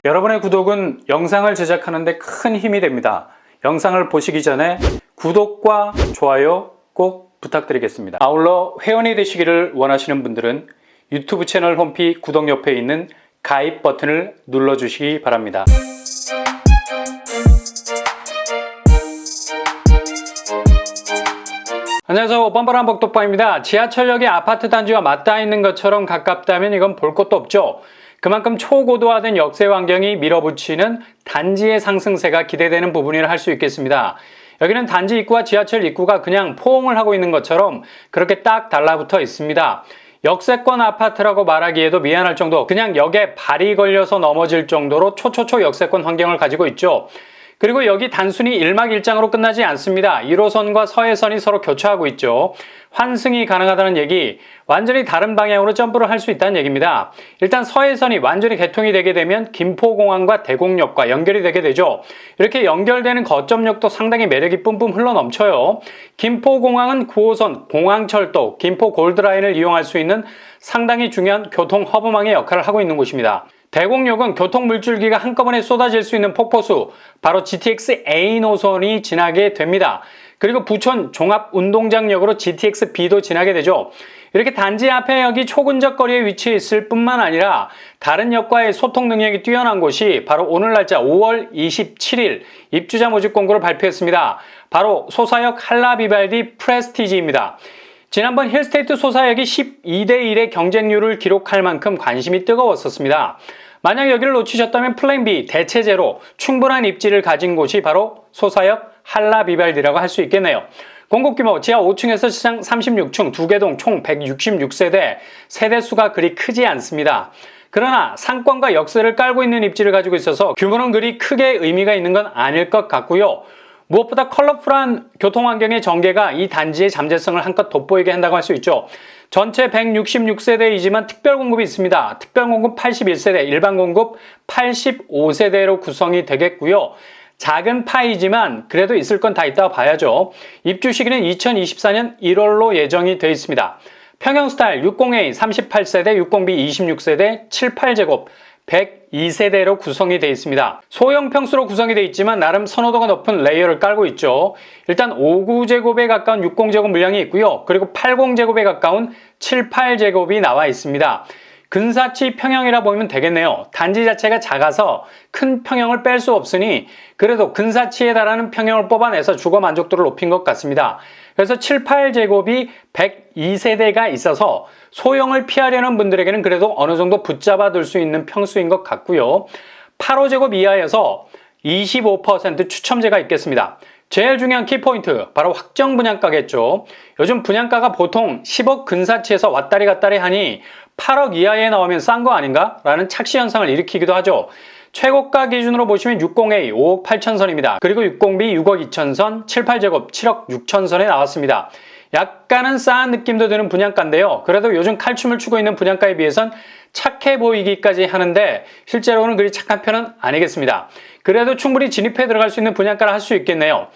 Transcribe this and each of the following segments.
여러분의 구독은 영상을 제작하는 데 큰 힘이 됩니다. 영상을 보시기 전에 구독과 좋아요 꼭 부탁드리겠습니다. 아울러 회원이 되시기를 원하시는 분들은 유튜브 채널 홈피 구독 옆에 있는 가입 버튼을 눌러주시기 바랍니다. 안녕하세요. 뻔뻔한 복덕방입니다. 지하철역이 아파트 단지와 맞닿아 있는 것처럼 가깝다면 이건 볼 것도 없죠. 그만큼 초고도화된 역세 환경이 밀어붙이는 단지의 상승세가 기대되는 부분이라 할 수 있겠습니다. 여기는 단지 입구와 지하철 입구가 그냥 포옹을 하고 있는 것처럼 그렇게 딱 달라붙어 있습니다. 역세권 아파트라고 말하기에도 미안할 정도, 그냥 역에 발이 걸려서 넘어질 정도로 초초초 역세권 환경을 가지고 있죠. 그리고 여기 단순히 일막일장으로 끝나지 않습니다. 1호선과 서해선이 서로 교차하고 있죠. 환승이 가능하다는 얘기, 완전히 다른 방향으로 점프를 할 수 있다는 얘기입니다. 일단 서해선이 완전히 개통이 되게 되면 김포공항과 대곡역과 연결이 되게 되죠. 이렇게 연결되는 거점역도 상당히 매력이 뿜뿜 흘러넘쳐요. 김포공항은 9호선 공항철도 김포 골드라인을 이용할 수 있는 상당히 중요한 교통 허브망의 역할을 하고 있는 곳입니다. 대곡역은 교통 물줄기가 한꺼번에 쏟아질 수 있는 폭포수, 바로 GTX A 노선이 지나게 됩니다. 그리고 부천 종합운동장역으로 GTX B도 지나게 되죠. 이렇게 단지 앞에 역이 초근접 거리에 위치해 있을 뿐만 아니라 다른 역과의 소통 능력이 뛰어난 곳이 바로 오늘 날짜 5월 27일 입주자 모집 공고를 발표했습니다. 바로 소사역 할라비발디 프레스티지입니다. 지난번 힐스테이트 소사역이 12대 1의 경쟁률을 기록할 만큼 관심이 뜨거웠었습니다. 만약 여기를 놓치셨다면 플랜 B, 대체제로 충분한 입지를 가진 곳이 바로 소사역 할라비발디라고 할 수 있겠네요. 공급 규모 지하 5층에서 시장 36층, 2개동 총 166세대, 세대수가 그리 크지 않습니다. 그러나 상권과 역세를 깔고 있는 입지를 가지고 있어서 규모는 그리 크게 의미가 있는 건 아닐 것 같고요. 무엇보다 컬러풀한 교통환경의 전개가 이 단지의 잠재성을 한껏 돋보이게 한다고 할 수 있죠. 전체 166세대이지만 특별 공급이 있습니다. 특별 공급 81세대, 일반 공급 85세대로 구성이 되겠고요. 작은 파이지만 그래도 있을 건 다 있다고 봐야죠. 입주 시기는 2024년 1월로 예정이 되어 있습니다. 평형 스타일 60A 38세대, 60B 26세대, 7, 8제곱 102세대로 구성이 되어 있습니다. 소형 평수로 구성이 되어 있지만 나름 선호도가 높은 레이어를 깔고 있죠. 일단 59제곱에 가까운 60제곱 물량이 있고요. 그리고 80제곱에 가까운 7, 8제곱이 나와 있습니다. 근사치 평형이라 보면 되겠네요. 단지 자체가 작아서 큰 평형을 뺄 수 없으니 그래도 근사치에 달하는 평형을 뽑아내서 주거 만족도를 높인 것 같습니다. 그래서 7, 8제곱이 102세대가 있어서 소형을 피하려는 분들에게는 그래도 어느 정도 붙잡아 둘 수 있는 평수인 것 같고요. 8호제곱 이하에서 25% 추첨제가 있겠습니다. 제일 중요한 키포인트, 바로 확정 분양가겠죠. 요즘 분양가가 보통 10억 근사치에서 왔다리 갔다리 하니 8억 이하에 나오면 싼 거 아닌가? 라는 착시 현상을 일으키기도 하죠. 최고가 기준으로 보시면 60A 5억 8천선입니다. 그리고 60B 6억 2천선, 7, 8제곱 7억 6천선에 나왔습니다. 약간은 싸한 느낌도 드는 분양가인데요. 그래도 요즘 칼춤을 추고 있는 분양가에 비해선 착해 보이기까지 하는데 실제로는 그리 착한 편은 아니겠습니다. 그래도 충분히 진입해 들어갈 수 있는 분양가를 할 수 있겠네요.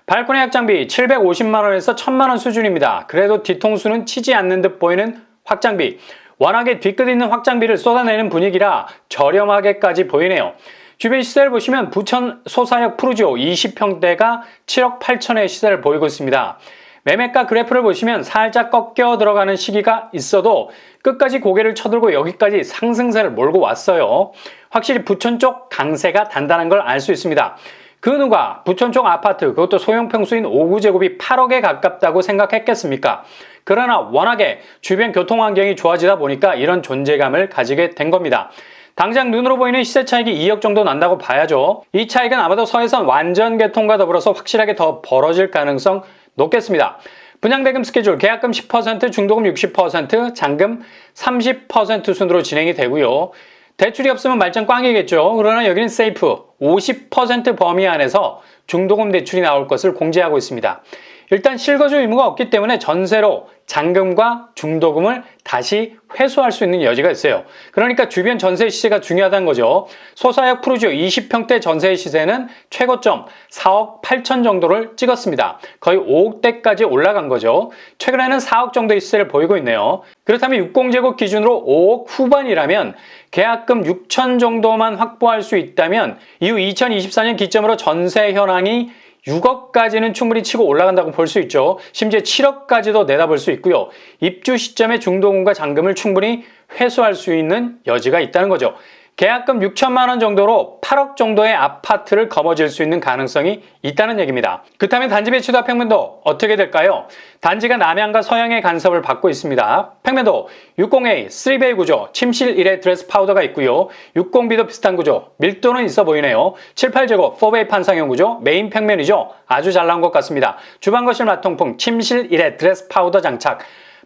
발코니 확장비 750만원에서 1000만원 수준입니다. 그래도 뒤통수는 치지 않는 듯 보이는 확장비. 워낙에 뒤끝 있는 확장비를 쏟아내는 분위기라 저렴하게까지 보이네요. 주변 시세를 보시면 부천 소사역 푸르지오 20평대가 7억 8천의 시세를 보이고 있습니다. 매매가 그래프를 보시면 살짝 꺾여 들어가는 시기가 있어도 끝까지 고개를 쳐들고 여기까지 상승세를 몰고 왔어요. 확실히 부천 쪽 강세가 단단한 걸 알 수 있습니다. 그 누가 부천 쪽 아파트, 그것도 소형 평수인 59제곱이 8억에 가깝다고 생각했겠습니까? 그러나 워낙에 주변 교통환경이 좋아지다 보니까 이런 존재감을 가지게 된 겁니다. 당장 눈으로 보이는 시세 차익이 2억 정도 난다고 봐야죠. 이 차익은 아마도 서해선 완전 개통과 더불어서 확실하게 더 벌어질 가능성 높겠습니다. 분양대금 스케줄, 계약금 10%, 중도금 60%, 잔금 30% 순으로 진행이 되고요. 대출이 없으면 말짱 꽝이겠죠. 그러나 여기는 세이프 50% 범위 안에서 중도금 대출이 나올 것을 공지하고 있습니다. 일단 실거주 의무가 없기 때문에 전세로 잔금과 중도금을 다시 회수할 수 있는 여지가 있어요. 그러니까 주변 전세 시세가 중요하다는 거죠. 소사역 푸르지오 20평대 전세 시세는 최고점 4억 8천 정도를 찍었습니다. 거의 5억대까지 올라간 거죠. 최근에는 4억 정도의 시세를 보이고 있네요. 그렇다면 60제곱 기준으로 5억 후반이라면 계약금 6천 정도만 확보할 수 있다면 이후 2024년 기점으로 전세 현황이 6억까지는 충분히 치고 올라간다고 볼 수 있죠. 심지어 7억까지도 내다볼 수 있고요. 입주 시점에 중도금과 잔금을 충분히 회수할 수 있는 여지가 있다는 거죠. 계약금 6천만 원 정도로 8억 정도의 아파트를 거머쥘 수 있는 가능성이 있다는 얘기입니다. 그렇다면 단지 배치도 평면도 어떻게 될까요? 단지가 남향과 서향의 간섭을 받고 있습니다. 평면도 60A 3베이 구조, 침실 1회 드레스 파우더가 있고요. 60B도 비슷한 구조, 밀도는 있어 보이네요. 7, 8제곱 4베이 판상형 구조, 메인 평면이죠. 아주 잘 나온 것 같습니다. 주방 거실 마통풍, 침실 1회 드레스 파우더 장착,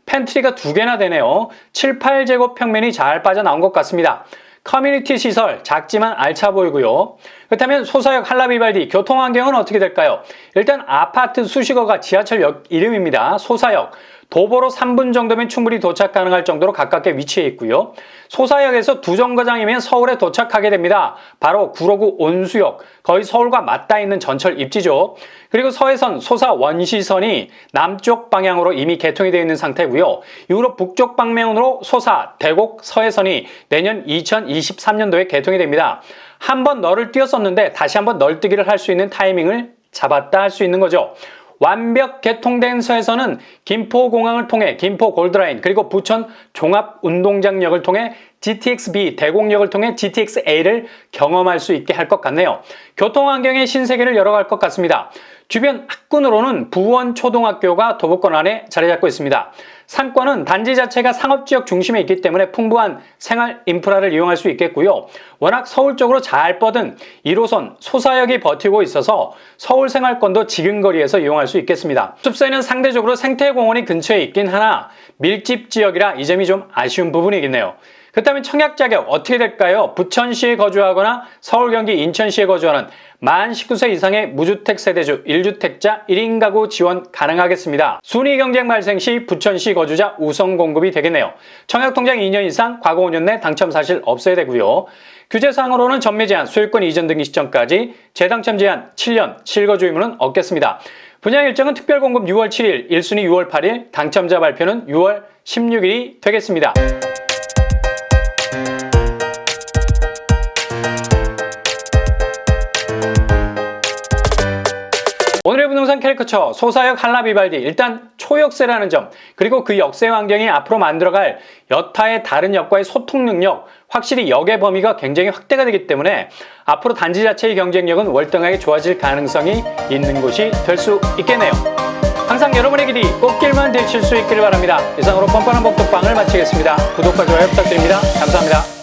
팬트리가 2개나 되네요. 7, 8제곱 평면이 잘 빠져나온 것 같습니다. 커뮤니티 시설 작지만 알차 보이고요. 그렇다면 소사역 한라비발디 교통 환경은 어떻게 될까요? 일단 아파트 수식어가 지하철역 이름입니다. 소사역. 도보로 3분 정도면 충분히 도착 가능할 정도로 가깝게 위치해 있고요. 소사역에서 2정거장이면 서울에 도착하게 됩니다. 바로 구로구 온수역, 거의 서울과 맞닿아 있는 전철 입지죠. 그리고 서해선 소사 원시선이 남쪽 방향으로 이미 개통이 되어 있는 상태고요. 이후로 북쪽 방면으로 소사 대곡 서해선이 내년 2023년도에 개통이 됩니다. 한번 널을 뛰었었는데 다시 한번 널뛰기를 할 수 있는 타이밍을 잡았다 할 수 있는 거죠. 완벽 개통된 서해선은 김포공항을 통해 김포 골드라인 그리고 부천 종합운동장역을 통해 GTX-B 대곡역을 통해 GTX-A를 경험할 수 있게 할 것 같네요. 교통환경의 신세계를 열어갈 것 같습니다. 주변 학군으로는 부원초등학교가 도보권 안에 자리 잡고 있습니다. 상권은 단지 자체가 상업지역 중심에 있기 때문에 풍부한 생활 인프라를 이용할 수 있겠고요. 워낙 서울 쪽으로 잘 뻗은 1호선 소사역이 버티고 있어서 서울 생활권도 지근거리에서 이용할 수 있겠습니다. 숲서에는 상대적으로 생태공원이 근처에 있긴 하나 밀집 지역이라 이 점이 좀 아쉬운 부분이겠네요. 그렇다면 청약 자격 어떻게 될까요? 부천시에 거주하거나 서울, 경기, 인천시에 거주하는 만 19세 이상의 무주택 세대주 1주택자 1인 가구 지원 가능하겠습니다. 순위 경쟁 발생 시 부천시 거주자 우선 공급이 되겠네요. 청약 통장 2년 이상, 과거 5년 내 당첨 사실 없어야 되고요. 규제상으로는 전매 제한, 소유권 이전 등기 시점까지, 재당첨 제한 7년, 실거주 의무는 없겠습니다. 분양 일정은 특별 공급 6월 7일, 1순위 6월 8일, 당첨자 발표는 6월 16일이 되겠습니다. 오늘의 부동산 캐리커처 소사역 한라비발디, 일단 초역세라는 점, 그리고 그 역세 환경이 앞으로 만들어갈 여타의 다른 역과의 소통 능력, 확실히 역의 범위가 굉장히 확대가 되기 때문에 앞으로 단지 자체의 경쟁력은 월등하게 좋아질 가능성이 있는 곳이 될 수 있겠네요. 항상 여러분의 길이 꽃길만 되실 수 있기를 바랍니다. 이상으로 뻔뻔한 복덕방을 마치겠습니다. 구독과 좋아요 부탁드립니다. 감사합니다.